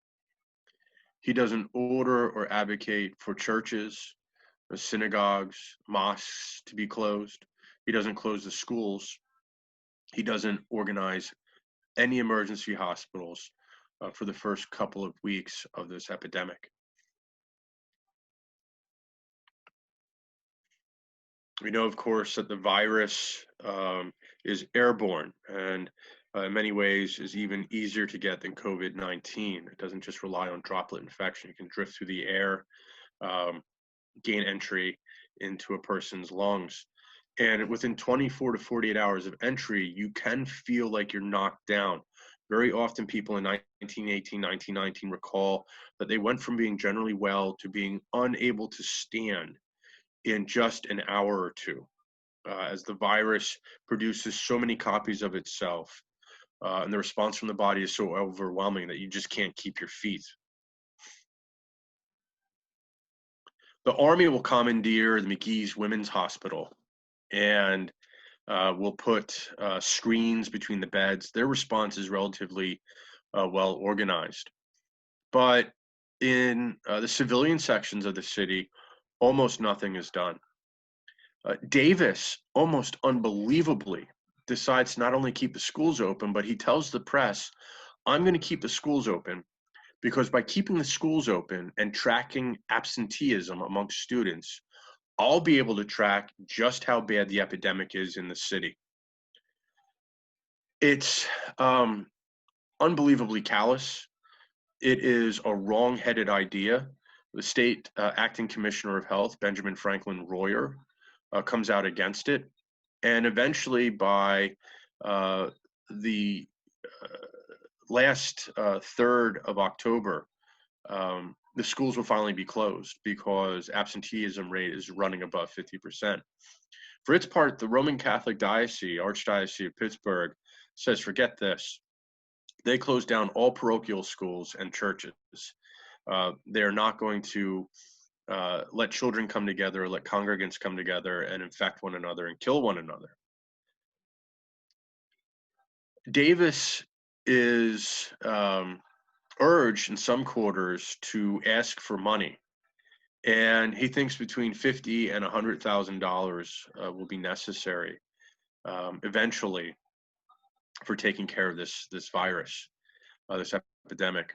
He doesn't order or advocate for churches, or synagogues, mosques to be closed. He doesn't close the schools. He doesn't organize any emergency hospitals for the first couple of weeks of this epidemic. We know, of course, that the virus is airborne and in many ways is even easier to get than COVID-19. It doesn't just rely on droplet infection. It can drift through the air, gain entry into a person's lungs. And within 24 to 48 hours of entry, you can feel like you're knocked down. Very often people in 1918, 1919 recall that they went from being generally well to being unable to stand in just an hour or two, as the virus produces so many copies of itself, and the response from the body is so overwhelming that you just can't keep your feet. The Army will commandeer the McGee's Women's Hospital and will put screens between the beds. Their response is relatively well organized. But in the civilian sections of the city, almost nothing is done. Davis, almost unbelievably, decides to not only keep the schools open, but he tells the press, I'm going to keep the schools open because by keeping the schools open and tracking absenteeism amongst students, I'll be able to track just how bad the epidemic is in the city. It's unbelievably callous. It is a wrong-headed idea. The state acting commissioner of health, Benjamin Franklin Royer, comes out against it. And eventually by the last 3rd of October, the schools will finally be closed because absenteeism rate is running above 50%. For its part, the Roman Catholic Diocese, Archdiocese of Pittsburgh, says, forget this. They closed down all parochial schools and churches. They're not going to let children come together, let congregants come together and infect one another and kill one another. Davis is urged in some quarters to ask for money, and he thinks between $50,000 and $100,000 will be necessary eventually for taking care of this virus, this epidemic.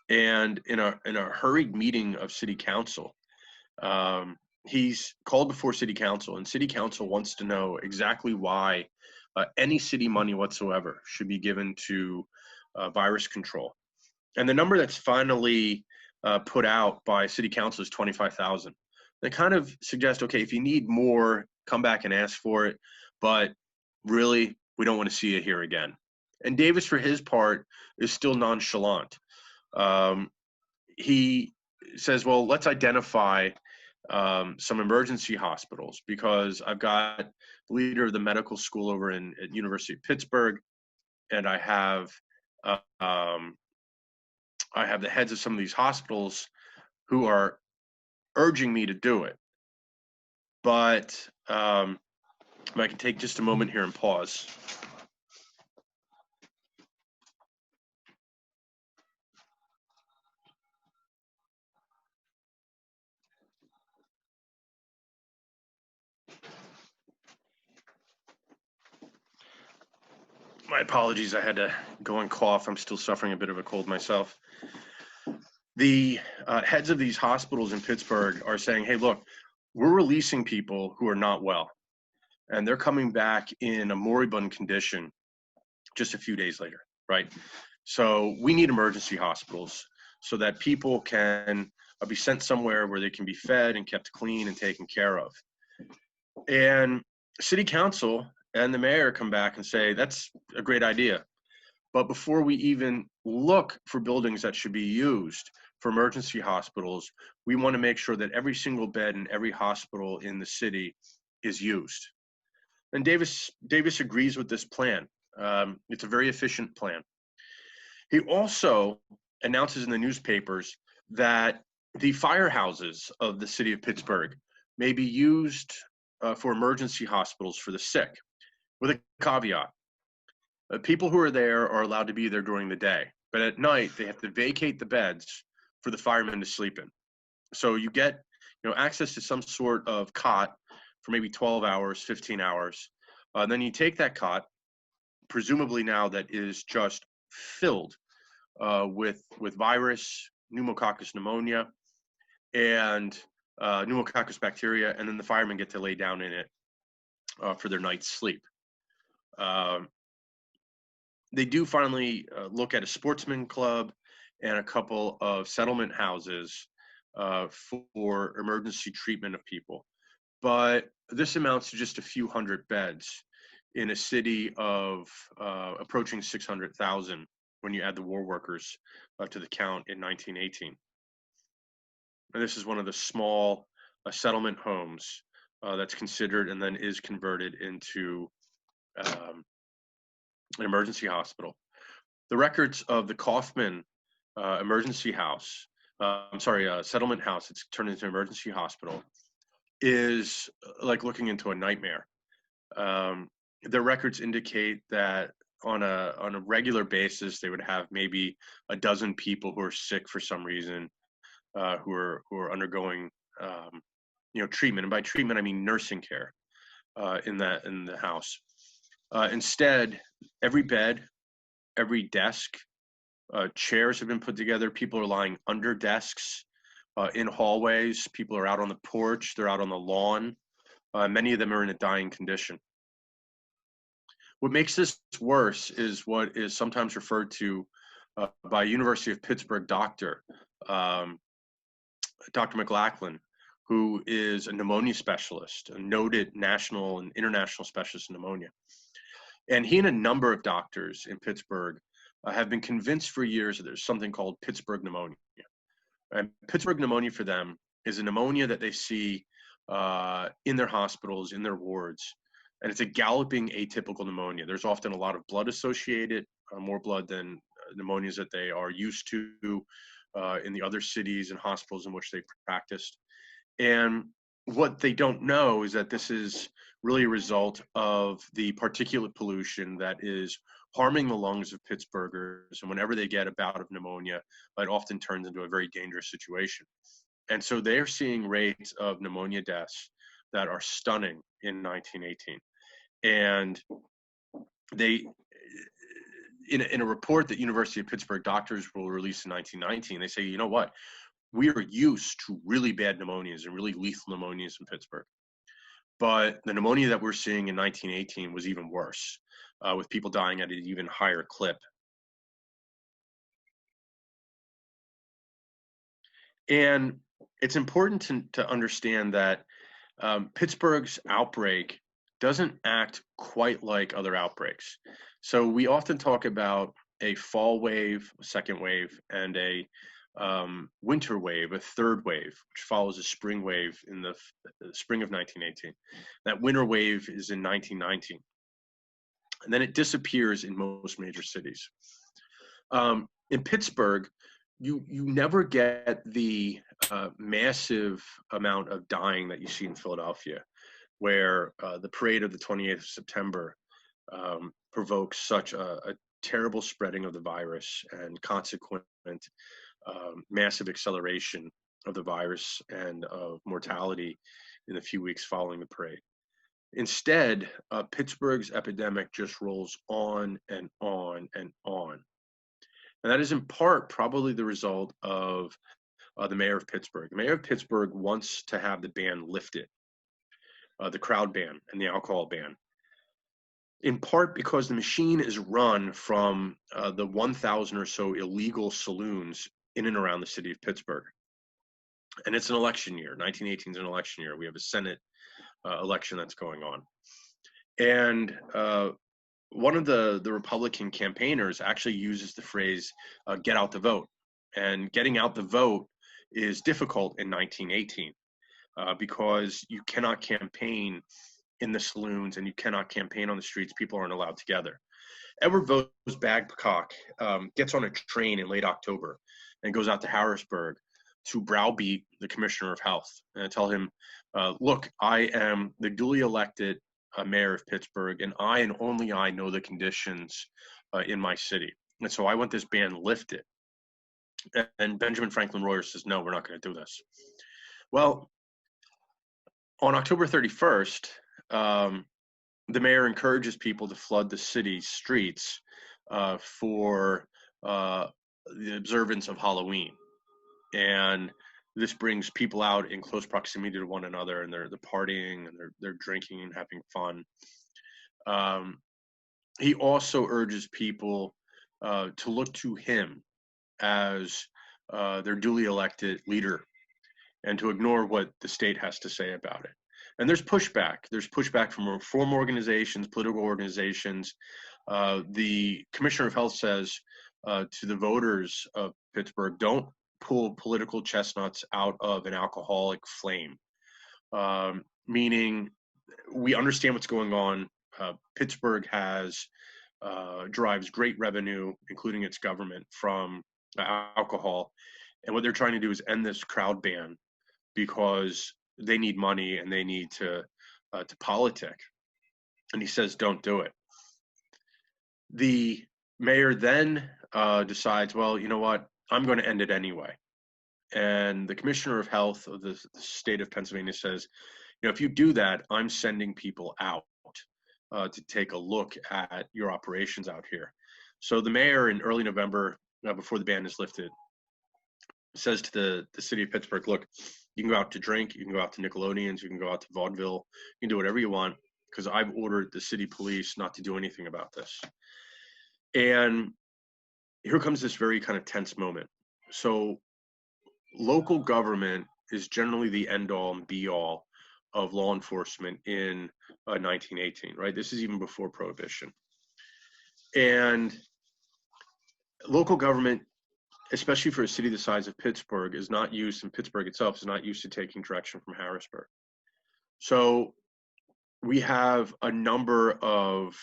And in a hurried meeting of city council, he's called before city council, and city council wants to know exactly why any city money whatsoever should be given to virus control. And the number that's finally put out by city council is $25,000. They kind of suggest, okay, if you need more, come back and ask for it, but really, we don't want to see you here again. And Davis, for his part, is still nonchalant. He says, well, let's identify some emergency hospitals, because I've got the leader of the medical school over at University of Pittsburgh, and I have the heads of some of these hospitals who are urging me to do it. But if I can take just a moment here and pause. My apologies, I had to go and cough. I'm still suffering a bit of a cold myself. The heads of these hospitals in Pittsburgh are saying, hey, look, we're releasing people who are not well, and they're coming back in a moribund condition just a few days later, right? So we need emergency hospitals so that people can be sent somewhere where they can be fed and kept clean and taken care of. And city council and the mayor come back and say, that's a great idea. But before we even look for buildings that should be used for emergency hospitals, we want to make sure that every single bed in every hospital in the city is used. And Davis agrees with this plan. It's a very efficient plan. He also announces in the newspapers that the firehouses of the city of Pittsburgh may be used for emergency hospitals for the sick, with a caveat. People who are there are allowed to be there during the day, but at night they have to vacate the beds for the firemen to sleep in. So you get, access to some sort of cot for maybe 12 hours, 15 hours. Then you take that cot, presumably now that is just filled with virus, pneumococcus pneumonia, and pneumococcus bacteria, and then the firemen get to lay down in it for their night's sleep. They do finally look at a sportsman club and a couple of settlement houses for emergency treatment of people. But this amounts to just a few hundred beds in a city of approaching 600,000 when you add the war workers to the count in 1918. And this is one of the small settlement homes that's considered and then is converted into an emergency hospital. The records of the Kaufman emergency house, settlement house, it's turned into an emergency hospital, is like looking into a nightmare. The records indicate that on a regular basis, they would have maybe a dozen people who are sick for some reason, who are undergoing treatment, and by treatment I mean nursing care in the house. Instead, every bed, every desk, chairs have been put together. People are lying under desks, in hallways. People are out on the porch. They're out on the lawn. Many of them are in a dying condition. What makes this worse is what is sometimes referred to by University of Pittsburgh doctor, Dr. McLachlan, who is a pneumonia specialist, a noted national and international specialist in pneumonia. And he and a number of doctors in Pittsburgh have been convinced for years that there's something called Pittsburgh pneumonia. And Pittsburgh pneumonia for them is a pneumonia that they see in their hospitals, in their wards. And it's a galloping atypical pneumonia. There's often a lot of blood associated, more blood than pneumonias that they are used to in the other cities and hospitals in which they practiced. And what they don't know is that this is really a result of the particulate pollution that is harming the lungs of Pittsburghers. And whenever they get a bout of pneumonia, it often turns into a very dangerous situation. And so they're seeing rates of pneumonia deaths that are stunning in 1918. And they, in a report that University of Pittsburgh doctors will release in 1919, they say, you know what? We are used to really bad pneumonias and really lethal pneumonias in Pittsburgh. But the pneumonia that we're seeing in 1918 was even worse, with people dying at an even higher clip. And it's important to understand that Pittsburgh's outbreak doesn't act quite like other outbreaks. So we often talk about a fall wave, a second wave, and a winter wave, a third wave, which follows a spring wave in the spring of 1918. That winter wave is in 1919. And then it disappears in most major cities. In Pittsburgh, you never get the massive amount of dying that you see in Philadelphia, where the parade of the 28th of September provokes such a terrible spreading of the virus and consequent massive acceleration of the virus and of mortality in the few weeks following the parade. Instead, Pittsburgh's epidemic just rolls on and on and on. And that is in part probably the result of the mayor of Pittsburgh. The mayor of Pittsburgh wants to have the ban lifted, the crowd ban and the alcohol ban, in part because the machine is run from the 1,000 or so illegal saloons in and around the city of Pittsburgh. And it's an election year. 1918 is an election year. We have a Senate election that's going on. And one of the Republican campaigners actually uses the phrase, get out the vote. And getting out the vote is difficult in 1918 because you cannot campaign in the saloons and you cannot campaign on the streets. People aren't allowed together. Edward Vos Babcock gets on a train in late October and goes out to Harrisburg to browbeat the Commissioner of Health and tell him, look, I am the duly elected mayor of Pittsburgh, and I and only I know the conditions in my city. And so I want this ban lifted. And Benjamin Franklin Royer says, no, we're not going to do this. Well, on October 31st, the mayor encourages people to flood the city streets for the observance of Halloween. And this brings people out in close proximity to one another, and they're partying and they're drinking and having fun. He also urges people to look to him as their duly elected leader and to ignore what the state has to say about it. And there's pushback. There's pushback from reform organizations, political organizations. The Commissioner of Health says to the voters of Pittsburgh, don't pull political chestnuts out of an alcoholic flame, meaning we understand what's going on. Pittsburgh drives great revenue, including its government, from alcohol. And what they're trying to do is end this crowd ban because they need money and they need to politic. And he says, don't do it. The mayor then decides, well, you know what? I'm going to end it anyway. And the Commissioner of Health of the state of Pennsylvania says, you know, if you do that, I'm sending people out to take a look at your operations out here. So the mayor in early November, before the ban is lifted, says to the city of Pittsburgh, look, you can go out to drink, you can go out to Nickelodeons, you can go out to vaudeville, you can do whatever you want, because I've ordered the city police not to do anything about this. And here comes this very kind of tense moment. So local government is generally the end-all and be-all of law enforcement in 1918, right? This is even before Prohibition. And local government especially for a city the size of Pittsburgh, is not used, and Pittsburgh itself is not used to taking direction from Harrisburg. So we have a number of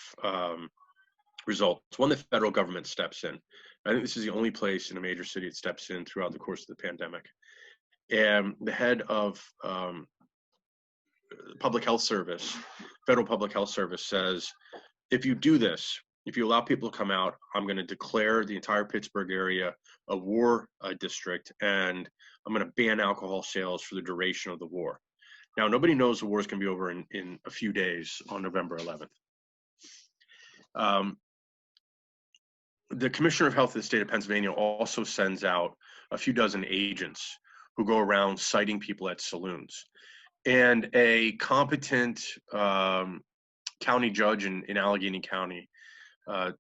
results. One, the federal government steps in. I think this is the only place in a major city that steps in throughout the course of the pandemic. And the head of public health service, federal public health service, says, if you do this, if you allow people to come out, I'm going to declare the entire Pittsburgh area a war district, and I'm going to ban alcohol sales for the duration of the war. Now, nobody knows the war is going to be over in a few days on November 11th. The Commissioner of Health of the state of Pennsylvania also sends out a few dozen agents who go around citing people at saloons. And a competent county judge in Allegheny County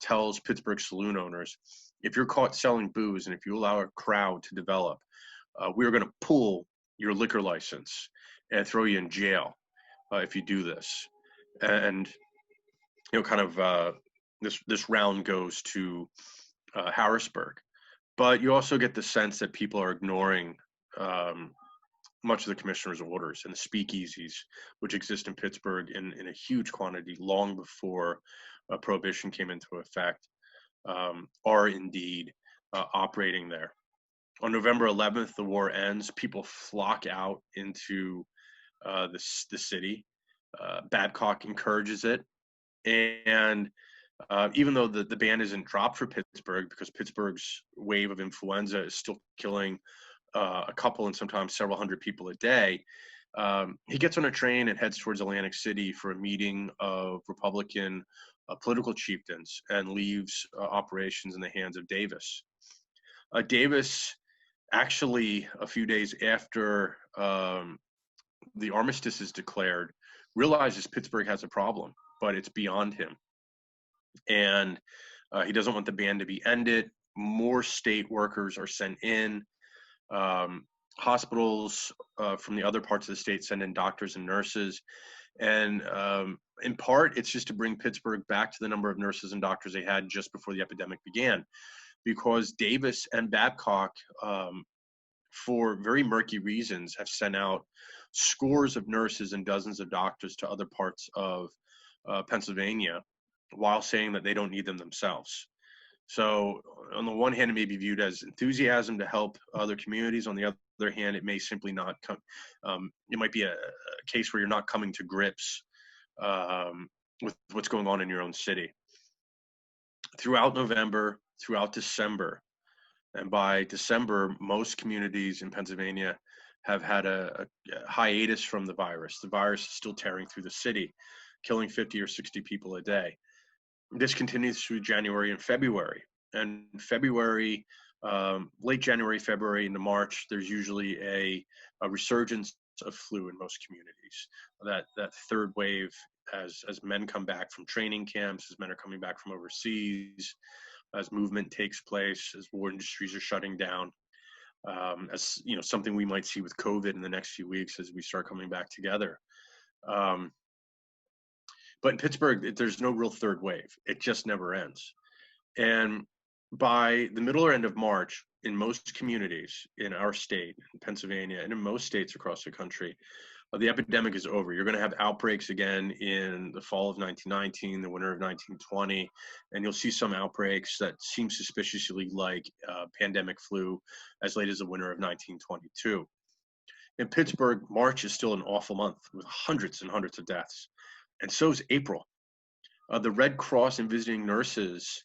tells Pittsburgh saloon owners, if you're caught selling booze and if you allow a crowd to develop, we're going to pull your liquor license and throw you in jail if you do this. And, this round goes to Harrisburg. But you also get the sense that people are ignoring much of the commissioner's orders, and the speakeasies, which exist in Pittsburgh in a huge quantity long before prohibition came into effect, are indeed operating there. On November 11th, the war ends. People flock out into the city. Babcock encourages it. And even though the ban isn't dropped for Pittsburgh, because Pittsburgh's wave of influenza is still killing a couple and sometimes several hundred people a day, he gets on a train and heads towards Atlantic City for a meeting of Republican political chieftains and leaves operations in the hands of Davis. Davis, actually, a few days after the armistice is declared, realizes Pittsburgh has a problem, but it's beyond him. And he doesn't want the ban to be ended. More state workers are sent in. Hospitals from the other parts of the state send in doctors and nurses. And in part, it's just to bring Pittsburgh back to the number of nurses and doctors they had just before the epidemic began. Because Davis and Babcock, for very murky reasons, have sent out scores of nurses and dozens of doctors to other parts of Pennsylvania, while saying that they don't need them themselves. So on the one hand, it may be viewed as enthusiasm to help other communities. On the other hand, it may simply not come. It might be a case where you're not coming to grips with what's going on in your own city. Throughout November, throughout December, and by December, most communities in Pennsylvania have had a hiatus from the virus. The virus is still tearing through the city, killing 50 or 60 people a day. This continues through January and February. And February, late January, February into March, there's usually a resurgence of flu in most communities. That third wave, as men come back from training camps, as men are coming back from overseas, as movement takes place, as war industries are shutting down, as something we might see with COVID in the next few weeks as we start coming back together. But in Pittsburgh, there's no real third wave. It just never ends. And by the middle or end of March, in most communities in our state, in Pennsylvania, and in most states across the country, the epidemic is over. You're going to have outbreaks again in the fall of 1919, the winter of 1920, and you'll see some outbreaks that seem suspiciously like pandemic flu as late as the winter of 1922. In Pittsburgh, March is still an awful month with hundreds and hundreds of deaths. And so is April. The Red Cross and Visiting Nurses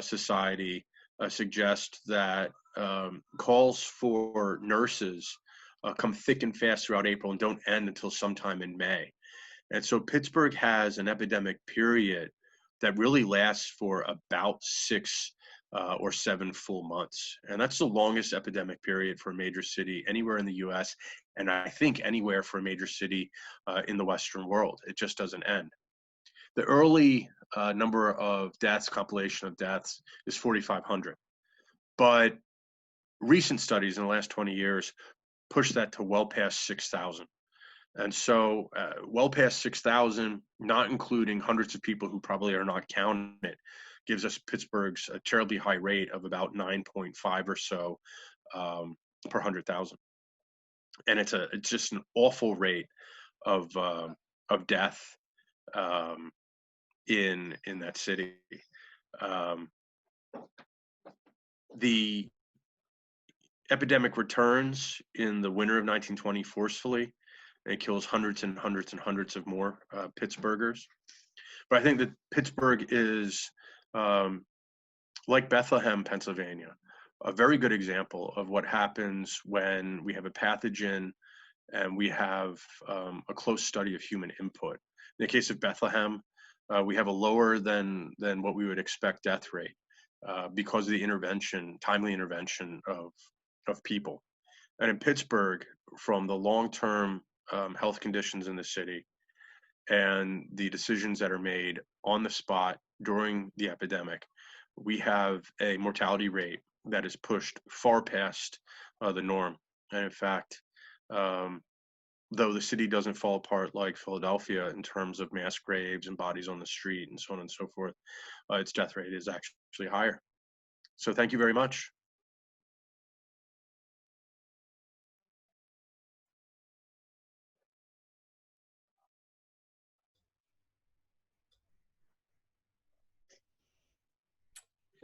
Society suggest that calls for nurses come thick and fast throughout April and don't end until sometime in May. And so Pittsburgh has an epidemic period that really lasts for about 6 or 7 full months. And that's the longest epidemic period for a major city anywhere in the US, and I think anywhere for a major city in the Western world. It just doesn't end. The early number of deaths, compilation of deaths, is 4,500. But recent studies in the last 20 years push that to well past 6,000. And so well past 6,000, not including hundreds of people who probably are not counted, gives us Pittsburgh's a terribly high rate of about 9.5 or so per 100,000. And it's just an awful rate of death in that city. The epidemic returns in the winter of 1920 forcefully, and it kills hundreds and hundreds and hundreds of more Pittsburghers. But I think that Pittsburgh is, like Bethlehem, Pennsylvania, a very good example of what happens when we have a pathogen and we have a close study of human input. In the case of Bethlehem, we have a lower than what we would expect death rate because of the timely intervention of people. And in Pittsburgh, from the long-term health conditions in the city and the decisions that are made on the spot during the epidemic, we have a mortality rate that is pushed far past the norm. And in fact, though the city doesn't fall apart like Philadelphia in terms of mass graves and bodies on the street and so on and so forth, its death rate is actually higher. So thank you very much.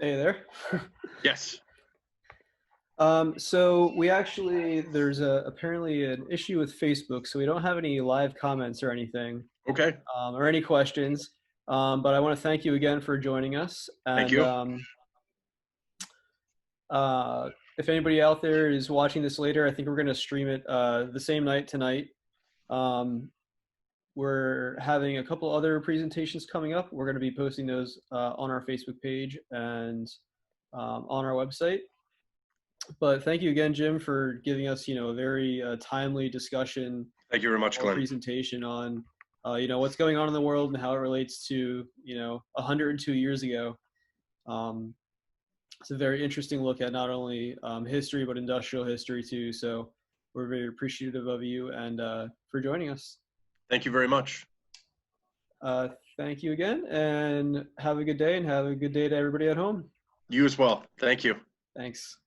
Hey there. Yes. So there's apparently an issue with Facebook, so we don't have any live comments or anything, Okay. or any questions. But I want to thank you again for joining us. Thank And you. if anybody out there is watching this later, I think we're going to stream it the same night tonight. We're having a couple other presentations coming up. We're going to be posting those on our Facebook page and on our website. But thank you again, Jim, for giving us, a very timely discussion. Thank you very much, Glenn. Presentation on, what's going on in the world and how it relates to, 102 years ago. It's a very interesting look at not only history, but industrial history too. So we're very appreciative of you and for joining us. Thank you very much. Thank you again, and have a good day, and have a good day to everybody at home. You as well. Thank you. Thanks.